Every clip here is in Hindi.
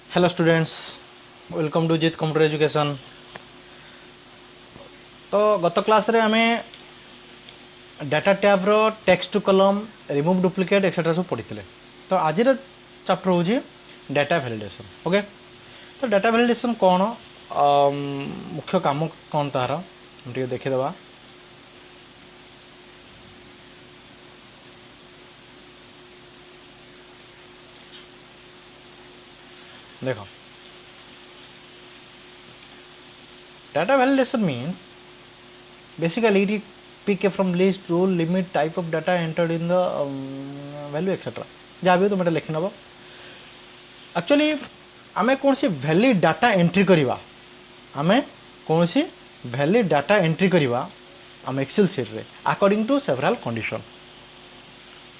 Hello students, welcome to Jeet computer education. तो गत क्लास रे आमे डाटा टैब रो text to column, remove duplicate etcetera सब पढ़ी। तो आज चैप्टर हूँ डाटा वैलिडेशन। ओके, तो डाटा वैलिडेशन कौन, मुख्य काम कौन तार टे देखीदे। देख, data validation means basically it pick from list, rule, limit, type of data entered in the value etc. जहाँ भी तुम लिखि नब। एक्चुअली आम कौन सी वैलिड डाटा एंट्री करवा, आम कौन सी वैलिड डाटा एंट्री करवा आम एक्सेल सीट रे according to several condition.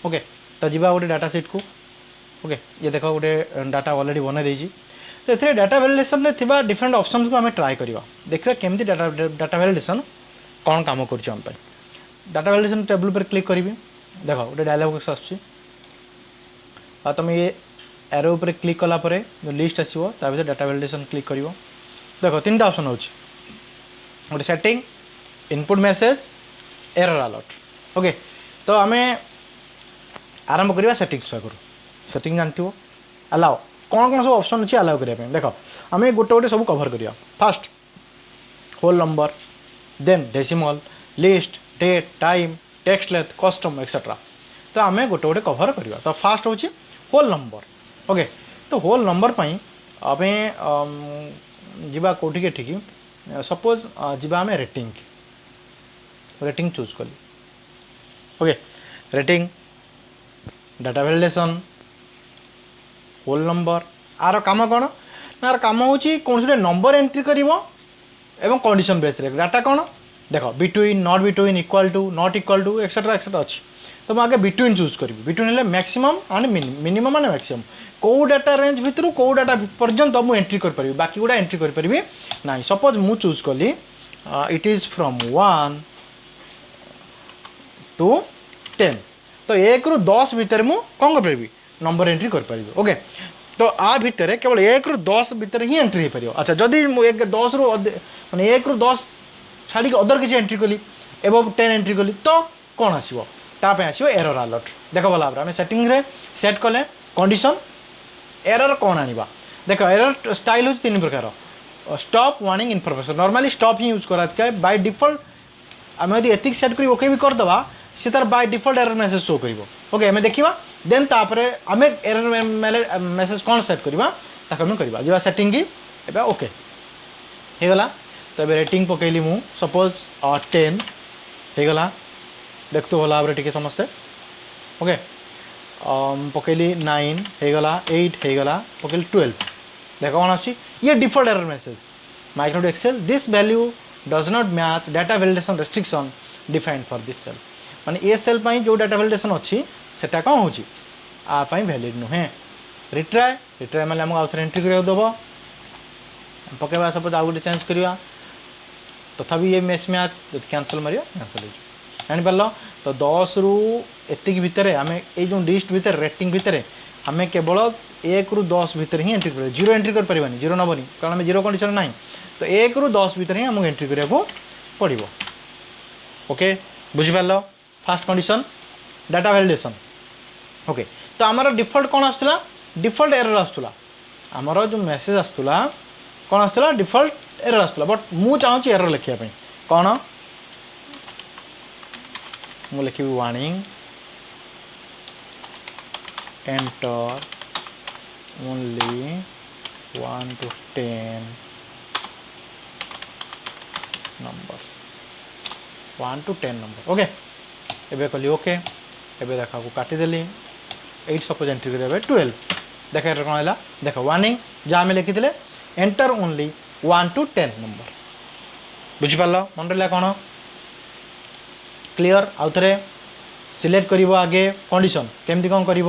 Okay, तो जीवा गोटे डाटा सीट को। ओके, ये देख गोटे डाटा ऑलरेडी बन देजी। तो ये डाटा वैलिडेशन रे थिबा डिफरेंट ऑप्शंस को आम ट्राई करवा, देखा केमती डाटा वैलिडेशन कौन काम कर डाटा वैलिडेशन टेबल पर क्लिक करी। देख गोटे डायलॉग बॉक्स आसुची, तुम ये एरो पर क्लिक कलापर जो लिस्ट आसो भर डाटा वैलिडेशन क्लिक कर। देख तीन ऑप्शन हो गोटे setting, input message, error alert. Okay, तो आम आरंभ करवा सेटिंग्स पाखर। सेटिंग जानते अलाउ कौन कौन सब ऑप्शन अच्छी अलाउ करने। देख आम गोटे गोटे सब कवर करवा। First whole number, then decimal, list, date, time, text length, custom etcetera. तो आम गोटे गोटे कवर करवा। तो फास्ट हूँ होल नंबर। ओके, तो होल नंबर आम जीवा कौटिके ठीक, सपोज जीवा आम रेटिंग रेटिंग चूज कली। Okay, rating, data validation, whole number. आर काम कौन ना, आर काम हूँ कौन से नंबर एंट्री कर एवं कंडीशन बेस रे डाटा कौन। देख between, not between, equal to, not equal to etcetera etcetera अच्छी। तो मुझे आगे बिटवीन चूज करी। बिटवीन है maximum and minimum and maximum. कौ डाटा रेंज भितर कौ डाटा पर्यंत मुझे एंट्री कर पारि, बाकी गुड़ा एंट्री कर पारि ना। सपोज मु चूज कली इट इज फ्रॉम 1 to 10। तो 1 ରୁ 10 भितर मु कौन कर पारि, नंबर एंट्री कर पारि। ओके, तो आ भितर केवल 1 ରୁ 10 भितर ही एंट्री हो पार। अच्छा, जदि 10 ରୁ माने 1 ରୁ 10 छाड़ी अदर किसी एंट्री कली एबव 10 एंट्री कली तो कौन आसो, ताप आसो एरर अलर्ट। देख भला आम सेटिंग रे सेट कले कंडीशन, एरर कौन आनिबा। देख एरर स्टाइल हो 3 प्रकार। Stop, warning, information. Normally stop ही यूज करा बाय डिफॉल्ट। आम यदि एतिक सेट कर ओके भी करदे सी तार by default error message show कर। ओके, आम देखा देन तापर आम एरर मेसेज कौन सेट करवा करवा जा सेटिंग की एबे। ओके हो गला। तो ये रेटिंग पकईली मु सपोज 10 हो गला। देख तो भला टे समस्ते। ओके, पकईली 9 हो गला, 8 हो गला, पकईली 12। देख कौन अच्छी ये default error message Microsoft Excel this value does not match data validation restriction defined for this cell. माने ये सेल पाई जो डाटा वैलिडेशन अच्छी सेटा कौन हो आपाई वैलिड नुहे। रिट्राए, रिट्राए माने आमको आउथरे एंट्री करिया दबो पकेबा। सपोज आउ गोटे चेंज करवा तथापि ये match match cancel Maria cancel हो जानी पार। तो 10 ରୁ एतिक भितर आम ये जो लिस्ट भितर रेटिंग भितर आम केवल 1 ରୁ 10 भितर ही एंट्री कर, जीरो एंट्री कर पारिबानी, जीरो नबनी कारण आम जीरो कंडीशन ना। तो 1 ରୁ 10 भितर ही आमको एंट्री करिया पड़ो। ओके, बुझिपार। First condition data validation. Okay, तो आमर डिफॉल्ट कौन आसला, डिफॉल्ट एरर आसला। आमर जो मेसेज आसला कौन आसला, डिफॉल्ट एरर आसला। बट मु चाहूँ एरर लिखापी कौन, मु लिखी warning enter only 1 to 10 number, 1 to 10 number. Okay, एबे कली ओके। एबे देखा को काटिदेली 8 सपोज एंट्री करेंगे 12। देख कौन है, देख वार्निंग जहाँ आम लिखी एंटर ओनली 1 to 10 नंबर। बुझिपार मन रहा कौन क्लियर। आउ थे सिलेक्ट कर आगे कंडीशन केमती कौन कर।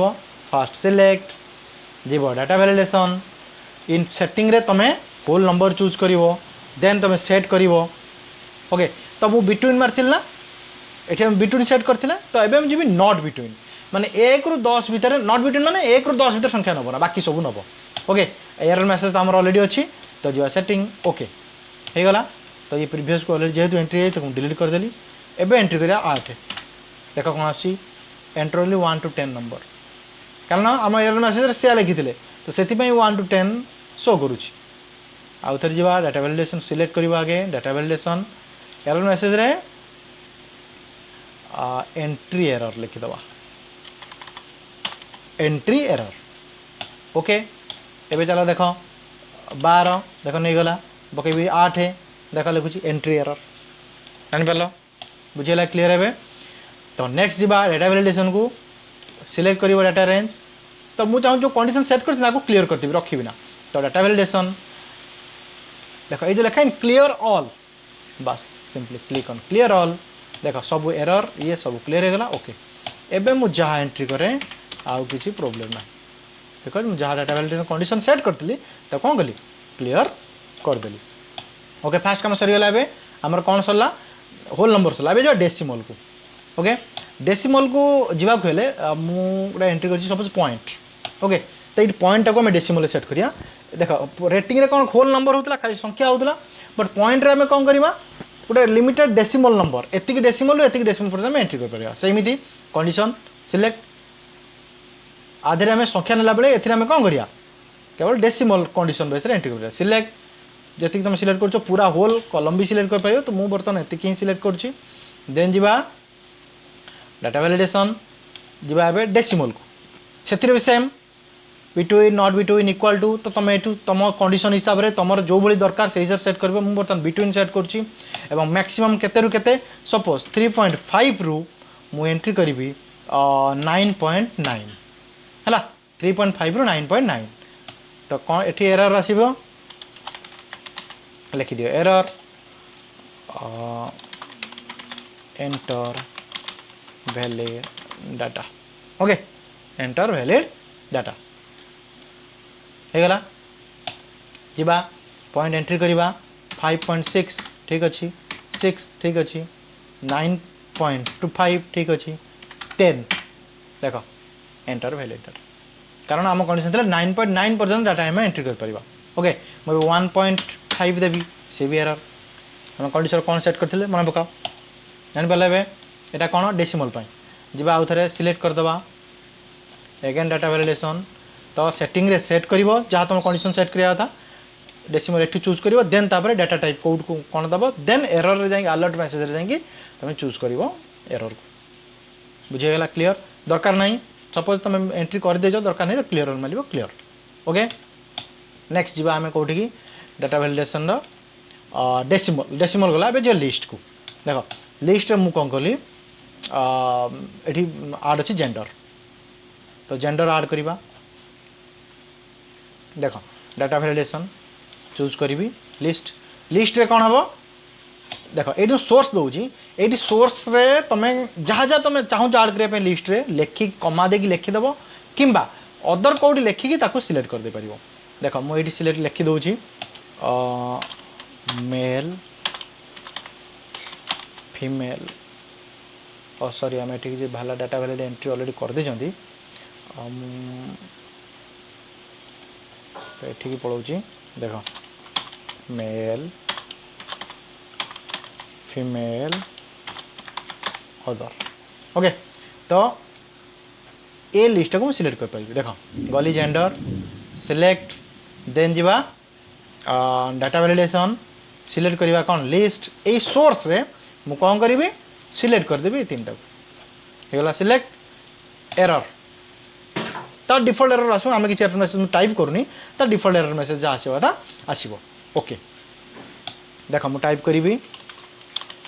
फास्ट सिलेक्ट जीव डाटा वैलिडेशन इन सेटिंग रे तुम होल नंबर चूज कर देन तुम सेट कर। ओके, तो मु बिटवीन मार्थिल ना, ये बिटवीन सेट करथिला। तो एबे हम जीवी नॉट बिटवीन माने 1 ରୁ 10 भितर, नॉट बिटवीन माने 1 ରୁ 10 भितर संख्या नब ना, बाकी सब नब। ओके एरर मेसेज तो आम ऑलरेडी अच्छी तो जो सेटिंग ओके हो गला तो ये प्रीवियस को ऑलरेडी जेहेतु एंट्री है तो डिलीट करदेली एबे एंट्री करिया 8 देख कौन आसी एंटर ओनली 1 to 10 नंबर कारण आम एरर मेसेज से लिखी तो से 1 to 10 शो करुच्ची आउ थे जा डाटा वैलिडेशन सिलेक्ट करवा आगे डाटा वैलिडेशन एरर मेसेज रे एंट्री एरर लिखिदबा एंट्री एरर ओके एबे चलो देख 12 देख नहीं गला पकईबी 8 देख लिखुची एंट्री एरर जापार बुझेगा क्लीयर है तो नेक्स्ट जा डाटा वैलिडेशन को सिलेक्ट कर डाटा रेंज तो मुझे चाहूँ जो कंडीशन सेट कर क्लीयर करती रखी ना तो डाटा वैलिडेशन देख ये जो लिखा है क्लीयर ऑल बस simply click on clear all देख सब एरर ये सब क्लीयर हो गला ओके एबे मु जहाँ एंट्री करे आउ किसी प्रोब्लेम ना बिकज मुझे जहाँ डाटा वैलिडेशन कंडीशन सेट करती तो कौन कली क्लीयर करदेली ओके फास्ट कम सरीगला एबे आमर कौन सरला होल नंबर सरला एबे जो डेसिमल को ओके डेसिमल को जीवाक हेले मुझे एंट्री कर सपोज पॉइंट ओके तो ये पॉइंट को आम डेसिमल सेट करिया देख रेटिंग कौन होल नंबर होता खाली संख्या होता बट पॉइंट रे आम कौन करवा गोटे लिमिटेड डेसिमल नंबर एतिक डेसिमल एतिक डेसिमल पर्यंत एंट्री कर सेमती कंडीशन सिलेक्ट आधे आम संख्या नेला बेले एथिरे आम कौन करिया केवल डेसिमल कंडीशन बेस एंट्री कर सिलेक्ट जी तुम सिलेक्ट कर पूरा होल कलम भी सिलेक्ट कर पार तो मुझे बर्तमान एतिक ही सिलेक्ट कर देन जीवा डाटा वैलिडेशन जीवा एबे डेसिमल को से भी same between not between equal to तो तुम ये तुम कंडीशन हिसाब से तुम जो भाई दरकार से हिसाब सेट कर मुझे बर्तमान बिटवीन सेट कर मैक्सिमम केते रु केते सपोज 3.5 रु मु एंट्री करी 9.9 है 3.5 रु 9.9 तो कौन एटी एरर आसो लिखि दियो error enter valid data okay enter valid data हो गला जीवा पॉइंट एंट्री करवा 5.6 ठीक अच्छी 6 ठीक अच्छी 9.25 ठीक अच्छी 10 देख एंटर वैलिड डाटा कारण आम कंडीशन थी 9.9 पर्यंत डाटा आम एंट्री कर पारिबा ओके मुझे 1.5 देवी सी भी एरर आम कंडीशन कौन सेट करते मन पकाओ जापारे यहाँ कौन डेसिमल जीवा आउ थे सिलेक्ट करदे एगेन डाटा वैलिडेशन तो सेटिंग रे सेट कर जहाँ तुम कंडीशन सेट करा था डेसिमल एठी चूज कर देन तापर डाटा टाइप कोड को कौन दब देन एरर रे जाएंगे अलर्ट मेसेज रे जाएंगे तुम चूज कर एरर को बुझीगला क्लीयर दरकार नहीं सपोज तुम एंट्री कर दे दरकार नहीं तो क्लीयर मिल क्लीयर ओके नेक्स्ट जीवा आम कौटी की डाटा वैलिडेशन डेसिमल डेसिमल गला जो लिस्ट को देख लिस्ट मु कौन कली एठी आड अच्छी जेंडर तो जेंडर आड करवा देख डाटा वैलिडेशन चूज करी लिस्ट लिस्ट रे कौन हम देख ये सोर्स दूसरी ये सोर्स रे तुम जहाँ जहाँ तुम चाहूँ आड करने लिस्ट रे लेखि कमा देकी लिखिदेव किंबा अदर कौटी लेखिकी सिलेक्ट कर दे पार देख मुझे सिलेक्ट लिखि दूसरी मेल फीमेल सॉरी आम ये भाला डाटा वैलिड एंट्री ऑलरेडी कर देछंती तो ये पलाऊँगी देख मेल फीमेल अदर ओके तो ये लिस्ट को सिलेक्ट कर पारि देख गली जेंडर सिलेक्ट देन जीवा डाटा वैलिडेशन सिलेक्ट करवा कौन लिस्ट ये सोर्स रे मु कौन करी सिलेक्ट करदेवी तीन टाक होगा सिलेक्ट एरर तो डिफॉल्ट एरर आसो आम किसी एरर मेसेज टाइप करनी तो डिफॉल्ट एरर मेसेज जहाँ आसवा आसो ओके देख मु टाइप करी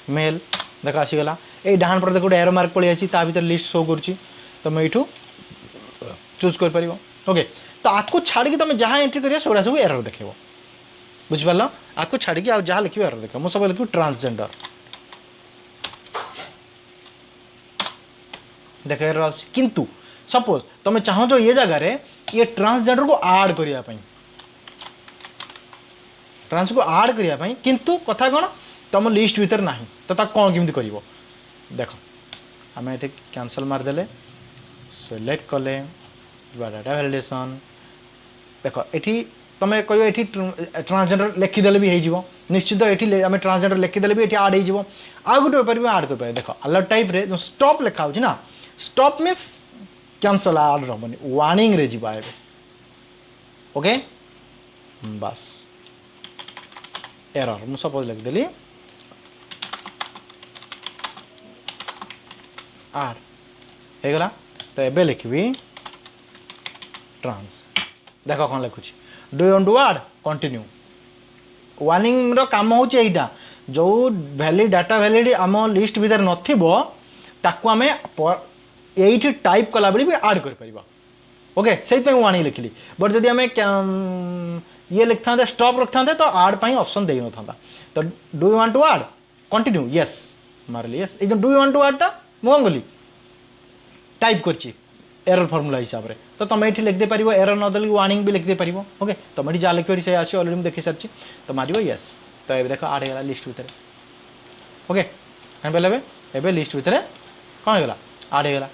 मेल देख आसीगला ये डाहान पर गोटे एरो मार्क पलि आसी भर लिस्ट शो करुच्ची तो मैं यूँ चूज कर पार ओके तो आपको छाड़ी तुम जहाँ एंट्री करिए सेगुड़ा सब एरर देख बुझिपार आपको छाड़ी आज जहाँ लिखे एरर देख मुझे सब लिखी ट्रांसजेंडर देख एरर आस किंतु सपोज तुम चाहो ये जगार ये ट्रांसजेंडर को आड करने ट्रांस को आड करने किंतु कथा कौन तुम लिस्ट भीतर ना तो कौन केमी कर देख आम ये कैंसल मारदे सिलेक्ट कले डाटा वैलिडेशन देख ये तुम कह ये ट्रांसजेंडर लिखिदेले भी हो निश्चित ये आम ट्रांसजेंडर लिखिदेले भी ये आड हो आउ गोटे उपाय आड कर देख अलर्ट टाइप रे जो स्टॉप लिखा हो ना स्टॉप मीन्स कैंसल आड रही वार्निंग रे जीवा एबे ओके बस एरर मु सपोज लिखदेली आर हो गला तो एबे लिखबी ट्रांस देख कौन लिखुची do you want to add continue warning रो काम होची एटा जो वैलिड डाटा वैलिड आम लिस्ट भीतर नथिबो ताकू आमे एठी टाइप कला बेली भी ऐड कर परिबा ओके सेहि पे वार्निंग लिखली बट जदी आमे ये लिखता स्टॉप रखता तो आड पाई ऑप्शन दे नथा तो do you want to add continue yes मारली यस ए do you want to add ता मुगली टाइप करची एरर फॉर्मूला हिसाब से तो तुम ये लिखदे पार एरर नदेल वार्निंग भी लिखदे पार ओके तुम ये जहाँ लिख से आस अलरेडी देखी सारी तो मार यस तो ये देख आड होगा लिस्ट भितर ओके बोले एवं लिस्ट भितर कौन होगा आड होगा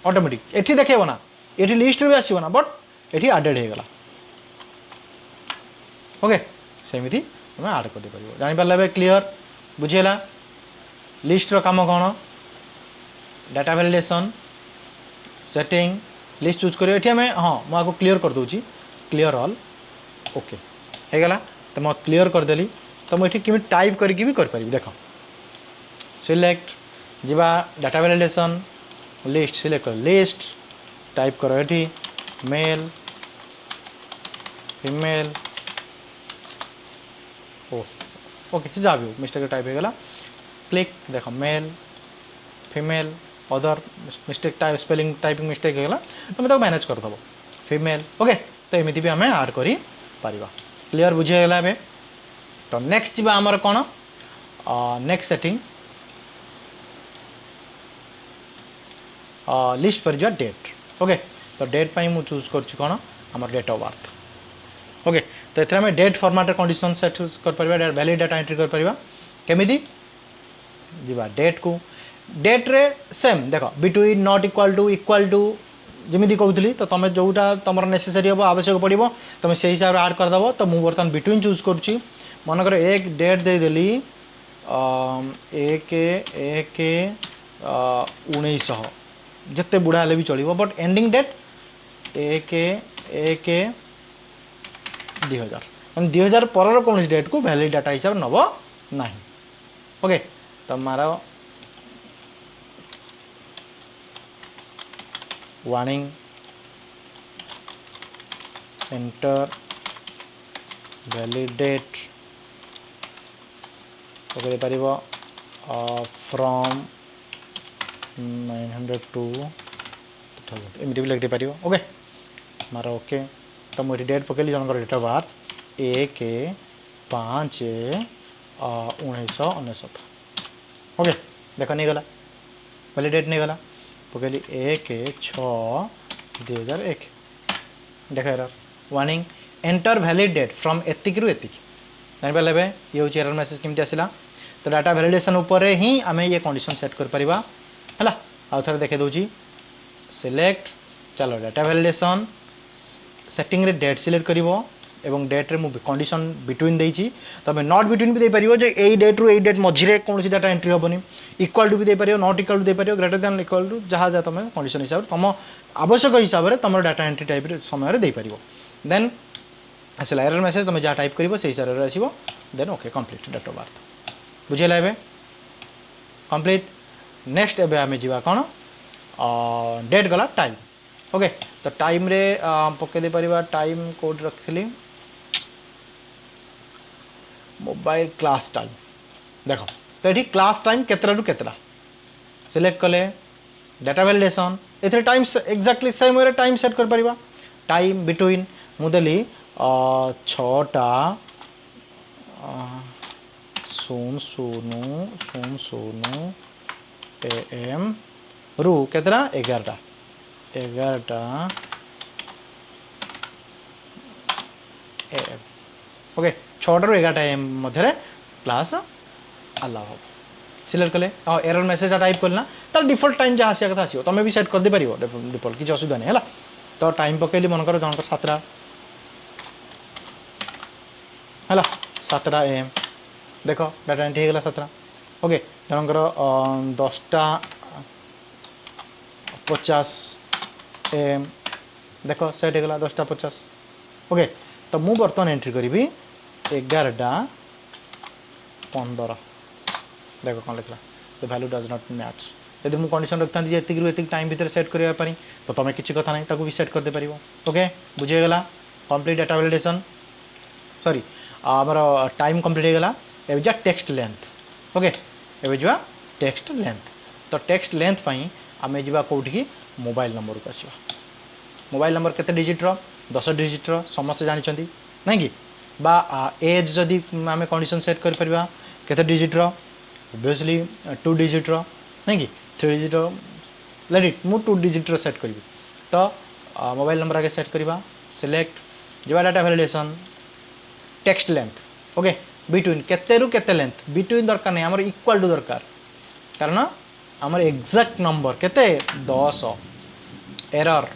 ऑटोमेटिक ये देखेब ना ये लिस्ट भी आसो ना बट ये आडेड होगा ओके सेमती तुम आड कर जापर क्लीयर बुझीगला लिस्ट रो काम कौन data validation setting list choose करियो एठी हमें हाँ मुझे क्लीयर कर दूची क्लीयर ऑल ओके हो गला तो मैं क्लीयर कर देली तो मुझे किमी टाइप करके भी कर पारिबी देख सिलेक्ट जीवा डाटा वैलिडेशन लिस्ट सिलेक्ट कर लिस्ट टाइप करो एठी मेल फीमेल ओ ओके जहाँ भी मिस्टेक टाइप हो गला क्लिक देख male female other mistake type spelling typing mistake होगा तुम तो मैनेज करदेव फीमेल ओके तो एमती भी आम आड कर क्लीयर बुझीगला ए तो नेक्स्ट जी आमर कौन नेक्स्ट सेटिंग लिस्ट पर जा डेट ओके तो डेट पर मुझे चूज कर आम डेट ऑफ बर्थ ओके तो ये आम डेट फॉर्मेट कंडीशन सेट कर वैलिड डाटा एंट्री कर केमिति जीवा डेट को डेट रे सेम देख बिटवीन नॉट इक्वाल टू जमी कहूली तो तुम जोटा तुम नेसेसरी हम आवश्यक पड़ो तुम से हिसाब से आड करदेव तो मुझे बर्तमान बिटवीन चूज करुच्ची मनकर एक डेट देदेली 1/1/1900 जिते बुढ़ा भी चलो बट एंडिंग डेट 1/1/2000 2000 पर कौन डेट को वैलिड डाटा हिसाब नब ना ओके तो मार warning enter valid date okay दे पारिबो फ्रॉम 900 टू 2000 एमती भी लिख दे पारिबो ओके मार ओके तो मुझे डेट पकेली जनकर डेट ऑफ बर्थ 1/5/1999 ओके देख नहीं गला वैलिड डेट नहीं गला पकेली 1/6/2001 देख error warning enter valid date from एतिक रु एतिक जान ये हूँ एरर मेसेज केमती आसला तो डाटा वैलिडेशन उपर ही आम ये कंडीशन सेट कर परिबा है आउ थे देखे दूची सिलेक्ट चलो डाटा वैलिडेशन सेटिंग रे डेट सिलेक्ट करिवो एवं डेट रे मु कंडीशन बिटवीन देइची तबे नॉट बिटवीन भी दे परियो जे एई डेट रु एई डेट मझिरे कोनसी डाटा एंट्री होबनी इक्वल टू भी दे परियो नॉट इक्वल टू दे परियो ग्रेटर देन इक्वल टू जहाँ जहाँ तुम कंडीशन हिसाब से तुम आवश्यक हिसाब से तुम डाटा एंट्री टाइप समय रे दे परियो देन आसला एरर मेसेज तुम जहाँ टाइप करिवो से हिसाब रे आसीबो then okay complete date of birth बुझेला एबे कंप्लीट नेक्स्ट एबे आमे जीवा कोन डेट गला टाइम ओके तो टाइम रे पके दे परिबा टाइम कोड रखली मोबाइल क्लास टाइम देख तो ये क्लास टाइम केतरा टू केतरा सिलेक्ट कले डाटा वैलिडेशन ए time exactly same way time set कर परिबा टाइम बिटवीन मुदेली 6टा 00:00 AM रु केतरा 11टा 11टा AM ओके 6टा 11टा AM मध्य क्लास अलाउ हम सिलेक्ट कले एरर मेसेज टाइप करना तो डिफॉल्ट टाइम जहाँ आसा कथा आसो तुम भी सेट कर दे पार डिफॉल्ट किसी असुविधा नहीं है तो टाइम पकेली मनकर जनकर 7टा है 7टा AM देख डाटा एंट्री होगा 7टा ओके जनकर 10टा 50 AM देख सेट होगा 10टा 50 ओके तो मु बर्तमान एंट्री करी 11टा 15 देख कौन लिखला the value does not match यदि मुझे कंडीशन रखता ये टाइम भितर सेट करने तो तुम किसी कथा ना भी सेट करदे पार ओके बुझीगला कंप्लीट डाटा वैलिडेशन सॉरी आमर टाइम कंप्लीट होगा ए जा टेक्स्ट लेंथ ओके ए जा टेक्स्ट लेंथ तो टेक्स्ट लेंथ पाई आम जा कौटी मोबाइल नंबर को आसवा मोबाइल नंबर केते डिजिट रो 10 डिजिट रो समस्त जानते ना कि बा एज जदि आम कंडीशन सेट कर परिबा केते डिजिट रो ऑब्वियसली 2 डिजिट रो नहीं कि 3 डिजिट रो लेट इट मु 2 डिजिट रो सेट करी तो मोबाइल नंबर आगे सेट करवा सिलेक्ट जो data validation text length okay between केते रु केते लेंथ बिटवीन दरकार नहीं आमर इक्वल टू दरकार कारण आमर एग्जैक्ट नंबर केते 10 एरर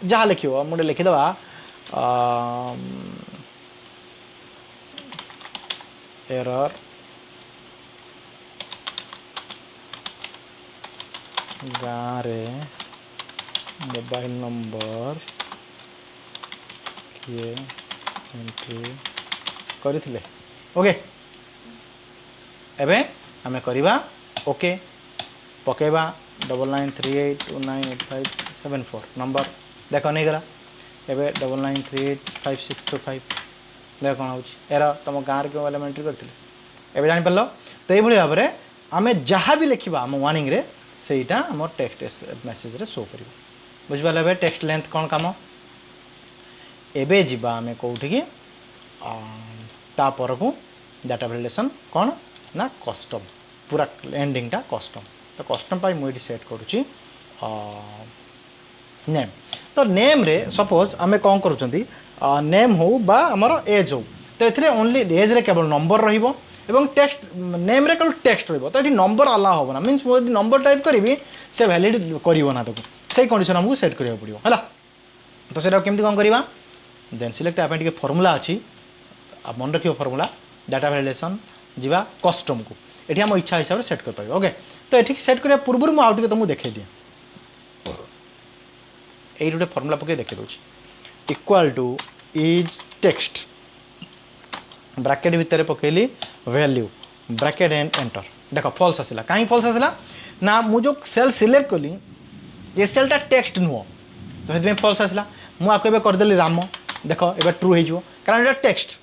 जहाँ लिखो मुझे लिखिदवा एरर गाँव मोबाइल नंबर किए एंट्री करथिले ओके एबे आमे करवा ओके पकेबा 9938298574 नंबर देख नहीं गला एबे 99385625 देख कौन हो एरर तुम गाँव क्यों वाले एंट्री करथिले एबे जानि पारलो तो ये भाव में आम जहाँ भी लिखा आम वार्निंग रे सेटा आम टेक्स्ट मेसेज रे शो कर बुझिपाल ए टेक्स्ट लेंथ कौन काम एबे जीवा आम कौटी तापर को डाटा वैलिडेशन कौन ना कस्टम पूरा एंडिंगटा कस्टम तो कस्टम पाई मुझे सेट करुच्ची नेम तो नेम रे सपोज आम कौन करुँच नेम हो बा आमर एज हो तो ये ओनली एज रे केवल नंबर रहिबो एवं टेक्स्ट नेम रे केवल टेक्स्ट रहिबो तो ये नंबर अलाउ होबो ना मींस मोदी नंबर टाइप करी से वैलिड करिवो ना ताको से कंडीशन हमको सेट करिया पड़ियो हला तो सेटा केमती कोन करबा देन सिलेक्ट आप टिके फार्मूला अछि आ मन रखियो फार्मूला डाटा वैलिडेशन जीवा कस्टम को एठी हम इच्छा हिसाब से सेट कर पाइबो ओके तो एठी सेट करिया पूर्व मु आउट के तुमको देखाई दिए एई रुटे फार्मूला पके देखे दोछि equal to is text bracket भितर पकेली वैल्यू ब्रैकेट एंड एंटर देख फॉल्स आसला कहीं फॉल्स आसला ना मु जो सेल सिलेक्ट कली ये सेलटा टेक्स्ट नुह तो से फॉल्स आसला मुझे करदेली राम देख ए ट्रू हो कारण ये टेक्स्ट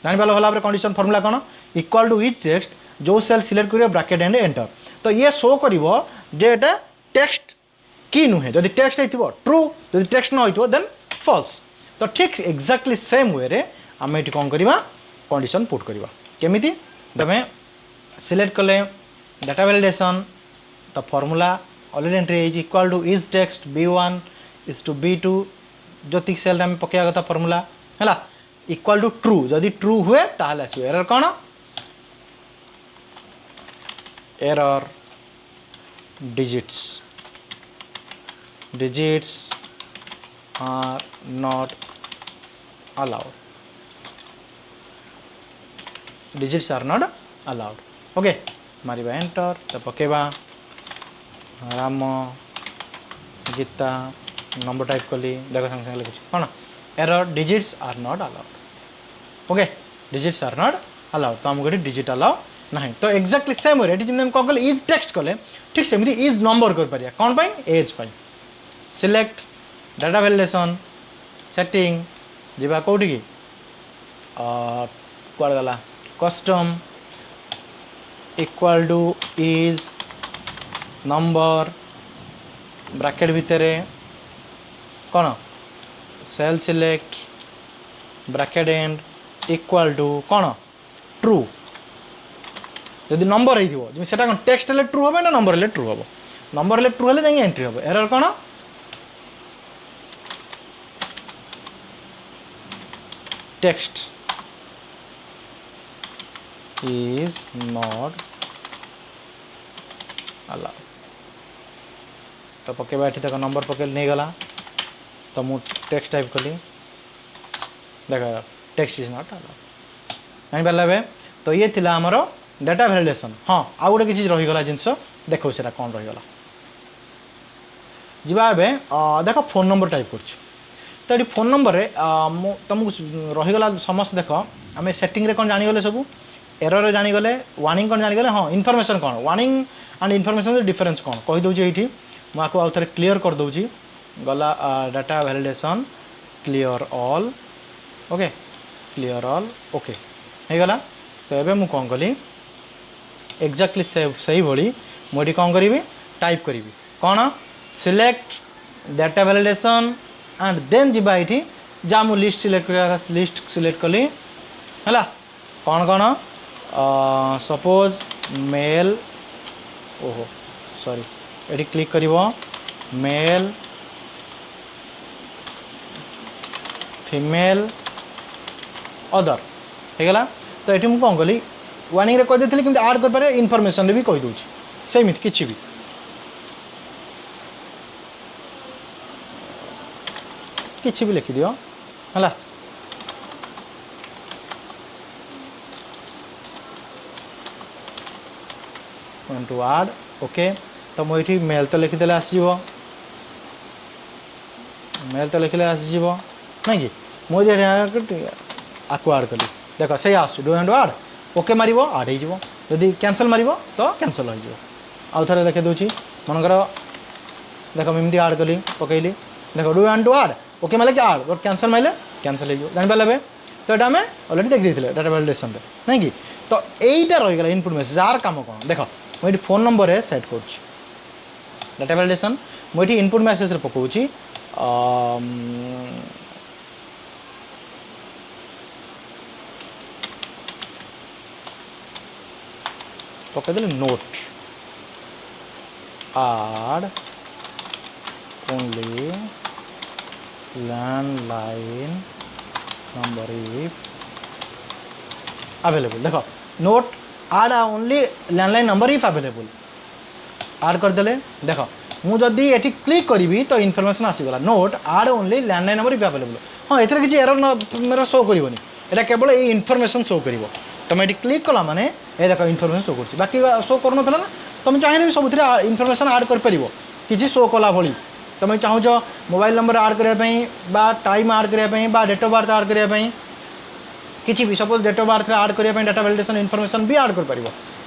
जानी पाल भला कंडीशन फॉर्मूला कौन इक्वल टू इज टेक्स्ट जो सेल सिलेक्ट करियो ब्रैकेट एंड एंटर तो ये शो करिवो जे एटा टेक्स्ट की नुहे जदि टेक्स्ट होइथिबो ट्रू जदि टेक्स्ट न होइथिबो देन फॉल्स तो ठीक एक्जाक्टली सेम वे रे आम ये कौन करवा कंडीशन पुट करवा केमिति तमें सिलेक्ट कले डाटा वैलिडेशन तो formula already entry is equal to is text B1 is to B2 जो तिक सेल में पकेया कथा फॉर्मूला है इक्वल टू ट्रू जदि ट्रू हुए ताहले आसीबो एरर कौन error digits digits are not allowed digits are not allowed okay मारिबा एंटर तो पकेबा राम गीता नंबर टाइप कली देख संगे संगे लिखुची कौन error digits are not allowed okay digits are not allowed तो आमको डिजिट अलाउ ना तो एक्जाक्टली सेम वे ये जमी कौन कले इज टेक्स्ट कले ठीक सेमती इज नंबर कर पारिया कौन पाई एज पाई सिलेक्ट डाटा वैलिडेशन सेटिंग जीवा कौटी की कुआड़ गला custom equal to is number bracket भितर कौन cell select bracket end equal to कौन ट्रू जदि नंबर हो सेटा कौन टेक्स्ट हेल्ले ट्रू हम ना नंबर हेल्ले ट्रू हम नंबर हेल्ले ट्रू हेल्ले एंट्री हम एरर कौन टेक्स्ट is not allowed तो पकेबा एठी तक नंबर पकेल नहीं गला तो मु टेक्स्ट टाइप कली देख टेक्स्ट इज नॉट जानी पारे तो ये थिला आमर डाटा वैलिडेशन हाँ आउ गोटे किसी रहीगला जिनस देखो से कौन रहीगला जीवा देख फोन नंबर टाइप कर तो ये फोन नंबर तुमको रहीगला समस्त देख आम सेटिंग रे कौन जानीगले सब एरर जानीगले वार्निंग कौन जानीगले हाँ इनफॉरमेशन कौन वार्निंग एंड इनफॉरमेशन डिफरेंस कौन कहीदे ये मुझे आउ थे क्लीयर कर दूँ गला data validation clear all okay clear all okay हो गला तो ये मुझे कौन कली एक्जाक्टली से भाई मुझे कौन करी टाइप करी कौन select data validation and then जीवा ये जा मु लिस्ट सिलेक्ट कली है कौन कौन सपोज मेल ओहो सॉरी ये क्लिक कर मेल फीमेल अदर हो गला तो ये मुझे कौन कली वार्निंग रे कही कि आड कर पारे इनफॉरमेशन रे भी कही दूँ सेमती किसी भी किसी भी लिखि दियो है टू आड ओके तो मुझे मेल तो लिखिदे आसो मेल तो लिखले आसो ना कि मुझे आपको आड कली देख से आस डू एंड आड ओके मार आड हो जदि कैंसल मार तो कैंसल हो थे देखे दूसरी मनकर देख एमती आड कली पकईली देख डू एंड टू आड ओके मारे आड बट कैंसल मारे कैंसल हो जापारे तो ये आम अलरेडी देखी देते डाटा वैलिडेशन ना कि तो यहीटा रहीगला इनपुट मेसेज जार कम कौन देख मुझे फोन नंबर रे सेट कर डाटा वैलिडेशन मुझे इनपुट मेसेज रे पकाउछि पकईदेले note add only landline number if available देख note add only landline number if available add करदे देख मुझे ये क्लिक करी तो इनफॉरमेशन आसीगला note add only landline number if available हाँ ये किसी एरर मेरा शो करनी यहाँ केवल ये इनफॉरमेशन शो कर तुम ये क्लिक कला माने ये देख इनफॉरमेशन शो कर बाकी शो कर ना तुम चाहिए भी सब इनफॉरमेशन आड कर किसी शो कला भली तुम चाहूच मोबाइल नंबर आड करने टाइम आड करने डेट ऑफ बर्थ आड करने किसी भी suppose date of birth add करने डाटा वैलिडेशन इनफॉरमेशन भी आड कर पार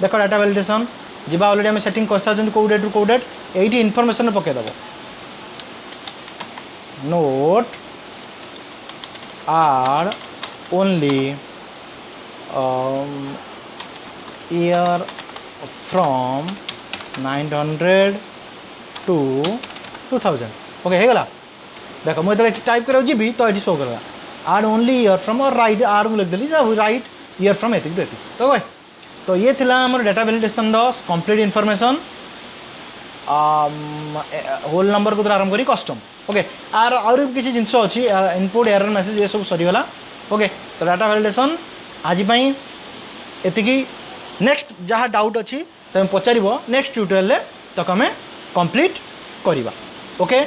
देख डाटा वैलिडेशन जीवा ऑलरेडी आम सेटिंग कर सारी कौ डेट रू कौ डेट ये इनफॉरमेशन पकईदेव note add only year from 900 to 2000 okay हो गला देख मुझे टाइप कर जी तो ये शो कर आड ओनली ईयर फ्रॉम और राइट आड मुझे लिखदेली राइट ईयर फ्रॉम एतिक टू एतिक ओके तो ये थिला हमर डाटा वैलिडेशन कंप्लीट इनफॉरमेशन होल नंबर को आरंभ करी कस्टम ओके आर और किसी जिनस अच्छी इनपुट एरर मेसेज ये सब सरीगला ओके तो डाटा वैलिडेशन आज एतिकी नेक्स्ट जहाँ डाउट अच्छी तुम पचार नेक्स्ट ट्यूटोरियल तक आम कंप्लीट करवा ओके।